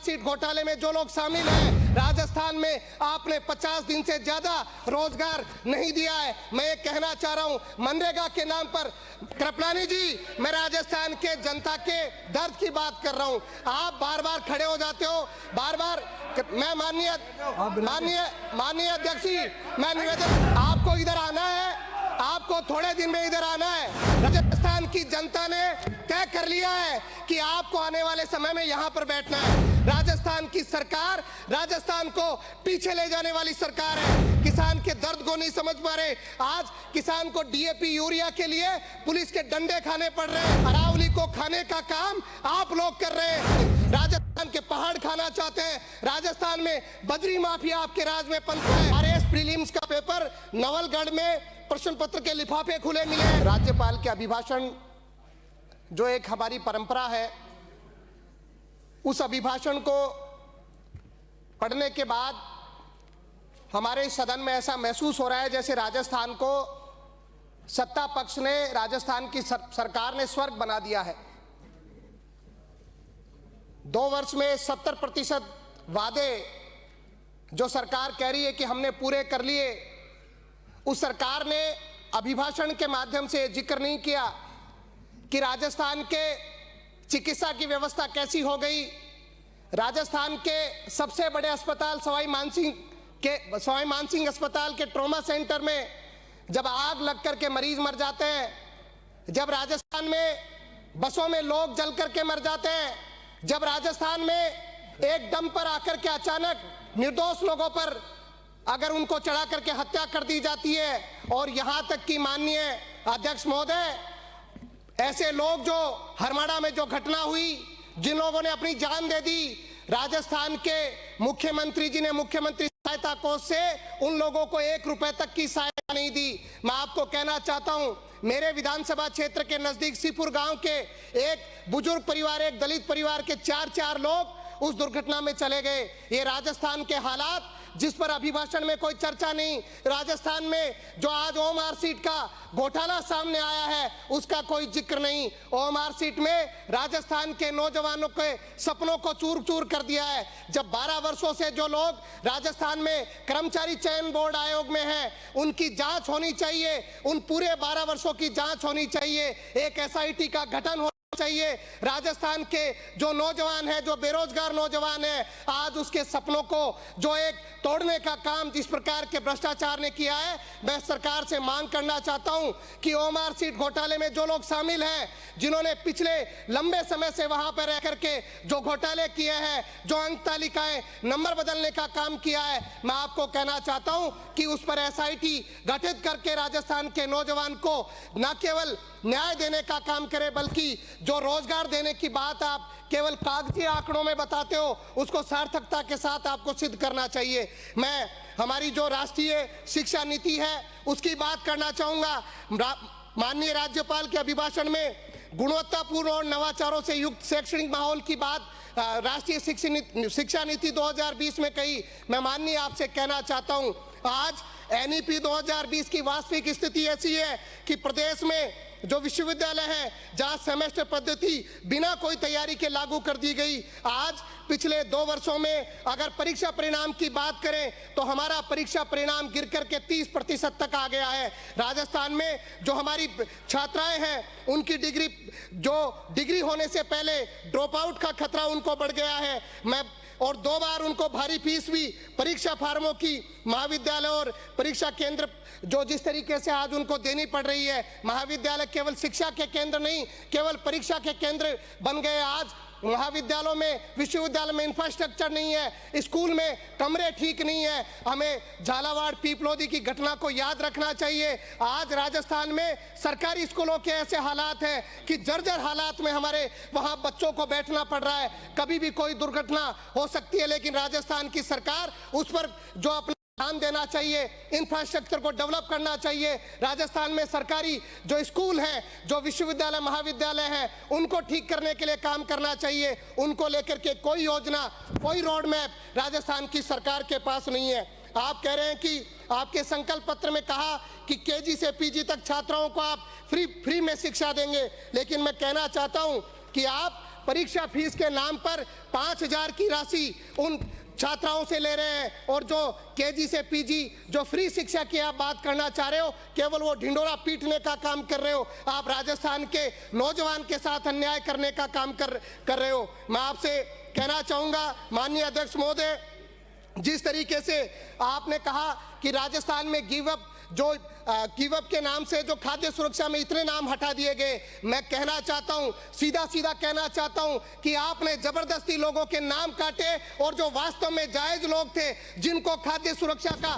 Seat घोटाले में जो लोग शामिल हैं, राजस्थान में आपने 50 दिन से ज्यादा रोजगार नहीं दिया है। मैं ये कहना चाह रहा हूं, मनरेगा के नाम पर कृपलानी जी, मैं राजस्थान के जनता के दर्द की बात कर रहा हूं। आप बार बार खड़े हो जाते हो, बार बार। मैं माननीय अध्यक्ष जी, मैं निवेदन, आपको इधर आना है, आपको थोड़े दिन में इधर आना है। राजस्थान की जनता ने तय कर लिया है कि आपको आने वाले समय में यहां पर बैठना है। राजस्थान की सरकार राजस्थान को पीछे ले जाने वाली सरकार है। किसान के दर्द को नहीं समझ पा रहे। आज किसान को डीएपी यूरिया के लिए पुलिस के डंडे खाने पड़ रहे हैं। अरावली को खाने का काम आप लोग कर रहे हैं। राजस्थान के पहाड़ खाना चाहते हैं। राजस्थान में बजरी माफिया आपके राज में पनपा है। आरएस प्रीलिम्स का पेपर नवलगढ़ में प्रश्न पत्र के लिफाफे खुले मिले। राज्यपाल के अभिभाषण जो एक हमारी परंपरा है, उस अभिभाषण को पढ़ने के बाद हमारे सदन में ऐसा महसूस हो रहा है जैसे राजस्थान को सत्ता पक्ष ने, राजस्थान की सरकार ने स्वर्ग बना दिया है। 2 वर्ष में 70% वादे जो सरकार कह रही है कि हमने पूरे कर लिए, उस सरकार ने अभिभाषण के माध्यम से जिक्र नहीं किया कि राजस्थान के चिकित्सा की व्यवस्था कैसी हो गई। राजस्थान के सबसे बड़े अस्पताल सवाई मानसिंह अस्पताल के ट्रॉमा सेंटर में जब आग लग करके मरीज मर जाते हैं, जब राजस्थान में बसों में लोग जल करके मर जाते हैं, जब राजस्थान में एक दम पर आकर के अचानक निर्दोष लोगों पर अगर उनको चढ़ा करके हत्या कर दी जाती है, और यहां तक कि माननीय अध्यक्ष महोदय, ऐसे लोग जो हरमाड़ा में जो घटना हुई, जिन लोगों ने अपनी जान दे दी, राजस्थान के मुख्यमंत्री जी ने मुख्यमंत्री सहायता कोष से उन लोगों को 1 रुपए तक की सहायता नहीं दी। मैं आपको कहना चाहता हूं, मेरे विधानसभा क्षेत्र के नजदीक सीपुर गांव के एक बुजुर्ग परिवार, एक दलित परिवार के 4 लोग उस दुर्घटना में चले गए। ये राजस्थान के हालात जिस पर अभिभाषण में कोई चर्चा नहीं। राजस्थान में जो आज ओमआर सीट का घोटाला सामने आया है, उसका कोई जिक्र नहीं। ओमआर सीट में राजस्थान के नौजवानों के सपनों को चूर चूर कर दिया है। जब 12 वर्षों से जो लोग राजस्थान में कर्मचारी चयन बोर्ड आयोग में हैं, उनकी जांच होनी चाहिए, उन पूरे 12 वर्षों की जांच होनी चाहिए, एक एसआईटी का गठन चाहिए। राजस्थान के जो नौजवान है, जो बेरोजगार नौजवान है, आज उसके सपनों को जो एक तोड़ने का काम जिस प्रकार के भ्रष्टाचार ने किया है, मैं सरकार से मांग करना चाहता हूं कि ओमआर सीट घोटाले में जो लोग शामिल हैं, जिन्होंने पिछले लंबे समय से वहां पर रह करके जो घोटाले किए हैं, जो अंक तालिकाएं नंबर बदलने का काम किया है, मैं आपको कहना चाहता हूं कि उस पर एसआईटी गठित करके राजस्थान के नौजवान को न केवल न्याय देने का काम करे, बल्कि जो रोजगार देने की बात आप केवल कागजी आंकड़ों में बताते हो, उसको सार्थकता के साथ आपको सिद्ध करना चाहिए। मैं हमारी जो राष्ट्रीय शिक्षा नीति है उसकी बात करना चाहूंगा। माननीय राज्यपाल के अभिभाषण में गुणवत्तापूर्ण और नवाचारों से युक्त शैक्षणिक माहौल की बात राष्ट्रीय शिक्षा नीति 2020 में कही। मैं माननीय आपसे कहना चाहता हूं, आज एनईपी 2020 की वास्तविक स्थिति ऐसी है कि प्रदेश में जो विश्वविद्यालय है, जहां सेमेस्टर पद्धति बिना कोई तैयारी के लागू कर दी गई। आज पिछले 2 वर्षों में अगर परीक्षा परिणाम की बात करें तो हमारा परीक्षा परिणाम गिर करके 30% तक आ गया है। राजस्थान में जो हमारी छात्राएं हैं, उनकी डिग्री होने से पहले ड्रॉप आउट का खतरा उनको बढ़ गया है। और 2 बार उनको भारी फीस भी परीक्षा फार्मों की महाविद्यालय और परीक्षा केंद्र जो जिस तरीके से आज उनको देनी पड़ रही है। महाविद्यालय केवल शिक्षा के केंद्र नहीं, केवल परीक्षा के केंद्र बन गए। आज महाविद्यालयों में, विश्वविद्यालय में इंफ्रास्ट्रक्चर नहीं है, स्कूल में कमरे ठीक नहीं है। हमें झालावाड़ पीपलोदी की घटना को याद रखना चाहिए। आज राजस्थान में सरकारी स्कूलों के ऐसे हालात हैं कि जर्जर हालात में हमारे वहां बच्चों को बैठना पड़ रहा है। कभी भी कोई दुर्घटना हो सकती है, लेकिन राजस्थान की सरकार उस पर जो अपना ध्यान देना चाहिए, इंफ्रास्ट्रक्चर को डेवलप करना चाहिए। राजस्थान में सरकारी जो स्कूल हैं, जो विश्वविद्यालय महाविद्यालय हैं, उनको ठीक करने के लिए काम करना चाहिए। उनको लेकर के कोई योजना, कोई रोड मैप राजस्थान की सरकार के पास नहीं है। आप कह रहे हैं कि आपके संकल्प पत्र में कहा कि केजी से पीजी तक छात्राओं को आप फ्री में शिक्षा देंगे, लेकिन मैं कहना चाहता हूं कि आप परीक्षा फीस के नाम पर 5,000 की राशि उन छात्राओं से ले रहे हैं, और जो केजी से पीजी जो फ्री शिक्षा की आप बात करना चाह रहे हो, केवल वो ढिंडोरा पीटने का काम कर रहे हो। आप राजस्थान के नौजवान के साथ अन्याय करने का काम कर रहे हो। मैं आपसे कहना चाहूंगा माननीय अध्यक्ष महोदय, जिस तरीके से आपने कहा कि राजस्थान में गिव अप के नाम से जो खाद्य सुरक्षा में इतने नाम हटा दिए गए, मैं कहना चाहता हूं, सीधा कहना चाहता हूं कि आपने जबरदस्ती लोगों के नाम काटे, और जो वास्तव में जायज लोग थे, जिनको खाद्य सुरक्षा का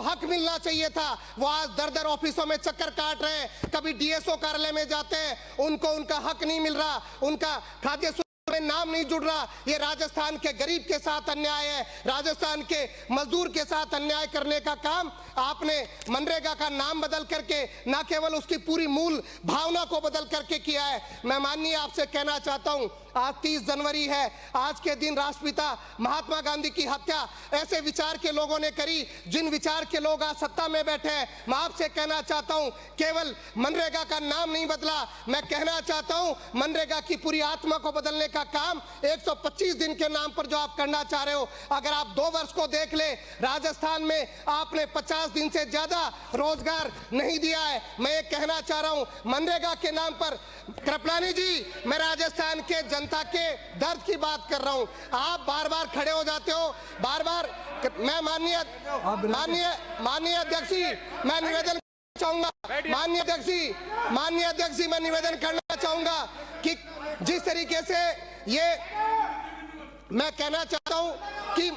हक मिलना चाहिए था, वो आज दर ऑफिसों में चक्कर काट रहे हैं, कभी डीएसओ कार्यालय में जाते हैं, उनको उनका हक नहीं मिल रहा, उनका खाद्य में नाम नहीं जुड़ रहा। ये राजस्थान के गरीब के साथ अन्याय है, राजस्थान के मजदूर के साथ अन्याय करने का काम आपने मनरेगा का नाम बदल करके, ना केवल उसकी पूरी मूल भावना को बदल करके किया है। मैं माननीय आपसे कहना चाहता हूं, आज 30 जनवरी है, आज के दिन राष्ट्रपिता महात्मा गांधी की हत्या ऐसे विचार के लोगों ने करी जिन विचार के लोग आज सत्ता में बैठे हैं। मैं आपसे कहना चाहता हूं, केवल मनरेगा का नाम नहीं बदला, मैं कहना चाहता हूं मनरेगा की पूरी आत्मा को बदलने का काम 125 दिन के नाम पर जो आप करना चाह रहे हो। अगर आप 2 वर्ष को देख ले, राजस्थान में आपने 50 दिन से ज्यादा रोजगार नहीं दिया है। मैं ये कहना चाह रहा हूं मनरेगा के नाम पर, कृपलानी जी, मैं राजस्थान के जनता के दर्द की बात कर रहा हूं। आप बार बार खड़े हो जाते हो, बार बार। मैं माननीय अध्यक्ष जी, मैं निवेदन चाहूंगा, माननीय अध्यक्ष जी, मैं निवेदन करना चाहूंगा कि जिस तरीके से ये मैं कहना चाहता हूं कि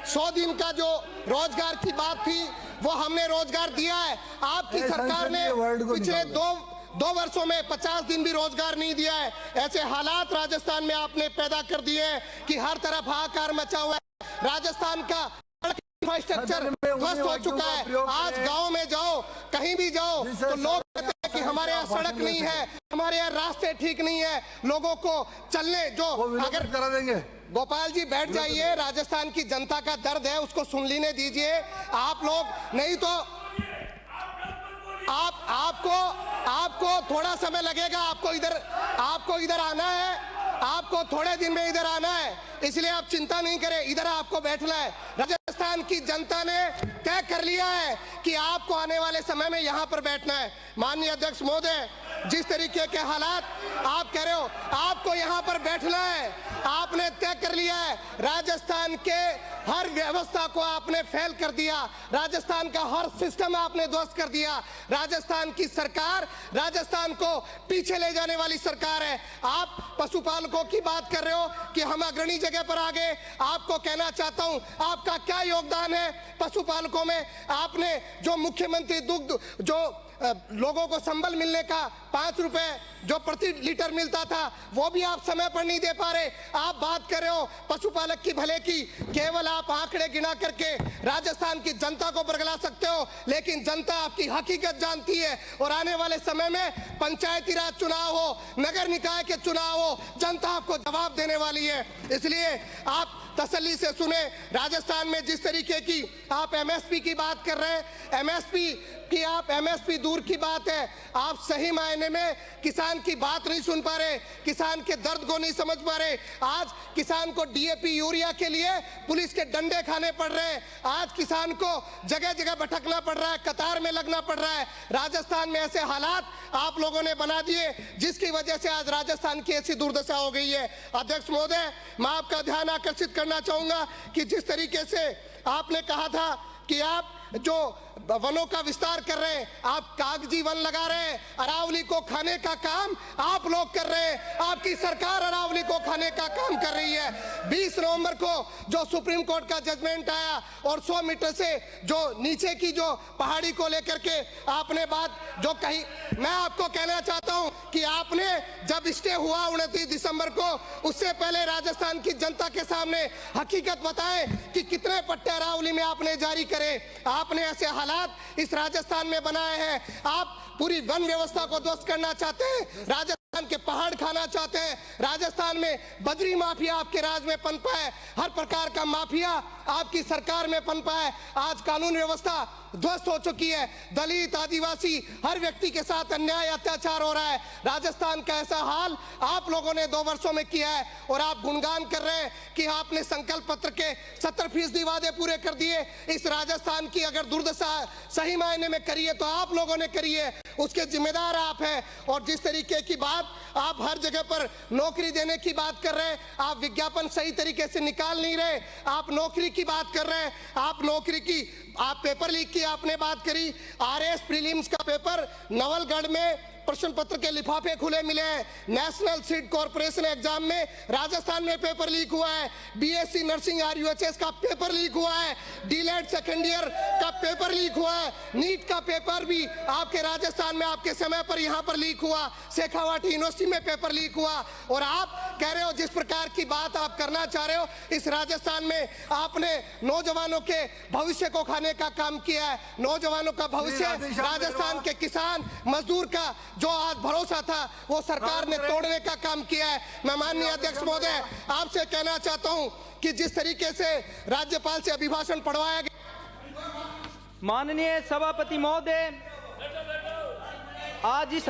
100 दिन का जो रोजगार की बात थी, वो हमने रोजगार दिया है। आपकी सरकार ने पिछले दो वर्षों में 50 दिन भी रोजगार नहीं दिया है। ऐसे हालात राजस्थान में आपने पैदा कर दिए हैं कि हर तरफ हाहाकार मचा हुआ है। राजस्थान का इंफ्रास्ट्रक्चर ध्वस्त हो चुका है। आज गांव में जाओ, कहीं भी जाओ, तो लोग कहते हैं कि हमारे यहाँ सड़क नहीं है, हमारे यहाँ रास्ते ठीक नहीं है, लोगों को चलने जो अगर करा देंगे। गोपाल जी बैठ जाइए, राजस्थान की जनता का दर्द है, उसको सुन लेने दीजिए। आप लोग नहीं तो आपको थोड़ा समय लगेगा, आपको इधर आना है, आपको थोड़े दिन में इधर आना है, इसलिए आप चिंता नहीं करें, इधर आपको बैठना है। राजस्थान की जनता ने तय कर लिया है कि आपको आने वाले समय में यहां पर बैठना है। माननीय अध्यक्ष महोदय, जिस तरीके के हालात आप कह रहे हो, आपको यहां पर बैठना है, आपने तय कर लिया है। राजस्थान के हर व्यवस्था को आपने फेल कर दिया, राजस्थान का हर सिस्टम आपने ध्वस्त कर दिया। राजस्थान की सरकार राजस्थान को पीछे ले जाने वाली सरकार है। आप पशुपालकों की बात कर रहे हो कि हम अग्रणी जगह पर आ गए। आपको कहना चाहता हूं, आपका क्या योगदान है पशुपालकों में? आपने जो मुख्यमंत्री दुग्ध जो लोगों को संबल मिलने का 5 रुपए जो प्रति लीटर मिलता था, वो भी आप समय पर नहीं दे पा रहे। आप बात कर रहे हो पशुपालक की भले की, केवल आप आंकड़े गिना करके राजस्थान की जनता को बरगला सकते हो, लेकिन जनता आपकी हकीकत जानती है। और आने वाले समय में पंचायती राज चुनाव हो, नगर निकाय के चुनाव हो, जनता आपको जवाब देने वाली है। इसलिए आप तसल्ली से सुने। राजस्थान में जिस तरीके की आप एमएसपी की बात कर रहे हैं, एमएसपी दूर की बात है, आप सही मायने में किसान की बात नहीं सुन पा रहे, किसान के दर्द को नहीं समझ पा रहे। आज किसान को डीएपी यूरिया के लिए पुलिस के डंडे खाने पड़ रहे हैं, आज किसान को जगह जगह भटकना पड़ रहा है, कतार में लगना पड़ रहा है। राजस्थान में ऐसे हालात आप लोगों ने बना दिए, जिसकी वजह से आज राजस्थान की ऐसी दुर्दशा हो गई है। अध्यक्ष महोदय, मैं आपका ध्यान आकर्षित करना चाहूंगा कि जिस तरीके से आपने कहा था कि आप जो वनों का विस्तार कर रहे हैं, आप कागजी वन लगा रहे हैं, अरावली को खाने का काम आप लोग कर रहे हैं। आपकी सरकार अरावली को खाने का काम कर रही है। 20 नवंबर को जो सुप्रीम कोर्ट का जजमेंट आया और 100 मीटर से जो नीचे की जो पहाड़ी को लेकर के आपने बात जो कही, मैं आपको कहना चाहता हूं कि आपने जब स्टे हुआ 29 दिसंबर को, उससे पहले राजस्थान की जनता के सामने हकीकत बताएं कि कितने पट्टे अरावली में आपने जारी करे। आपने ऐसे हालात इस राजस्थान में बनाए हैं। आप पूरी वन व्यवस्था को ध्वस्त करना चाहते हैं, राजस्थान के पहाड़ खाना चाहते हैं। राजस्थान में बजरी माफिया आपके राज में पनपा है, हर प्रकार का माफिया आपकी सरकार में पनपा है। आज कानून व्यवस्था ध्वस्त हो चुकी है। दलित, आदिवासी, हर व्यक्ति के साथ अन्याय, अत्याचार हो रहा है। राजस्थान का ऐसा हाल आप लोगों ने 2 वर्षों में किया है और आप गुणगान कर रहे हैं कि आपने संकल्प पत्र के 70% वादे पूरे कर दिए। इस राजस्थान की अगर दुर्दशा सही मायने में करी है तो आप लोगों ने करी है, उसके जिम्मेदार आप हैं। और जिस तरीके की बात आप हर जगह पर नौकरी देने की बात कर रहे हैं, आप विज्ञापन सही तरीके से निकाल नहीं रहे। आप नौकरी की बात कर रहे हैं, आप नौकरी की, आप पेपर लीक की आपने बात करी। आरएएस प्रीलिम्स का पेपर नवलगढ़ में प्रश्न पत्र के लिफाफे खुले मिले हैं। नेशनल सीड कॉर्पोरेशन एग्जाम में राजस्थान में पेपर लीक हुआ है। बीएससी नर्सिंग आरयूएचएस का पेपर लीक हुआ है। डीलेट सेकेंड ईयर का पेपर लीक हुआ है। नीट का पेपर भी आपके राजस्थान में आपके समय पर यहां पर लीक हुआ। शेखावाटी यूनिवर्सिटी में पेपर लीक हुआ। और आप कह रहे हो जिस प्रकार की बात आप करना चाह रहे हो, इस राजस्थान में आपने नौजवानों के भविष्य को खाने का काम किया है। नौजवानों का भविष्य, राजस्थान के किसान मजदूर का जो आज भरोसा था वो सरकार ने तोड़ने का काम किया है। मैं माननीय अध्यक्ष महोदय आपसे कहना चाहता हूं कि जिस तरीके से राज्यपाल से अभिभाषण पढ़वाया गया, माननीय सभापति महोदय, आज इस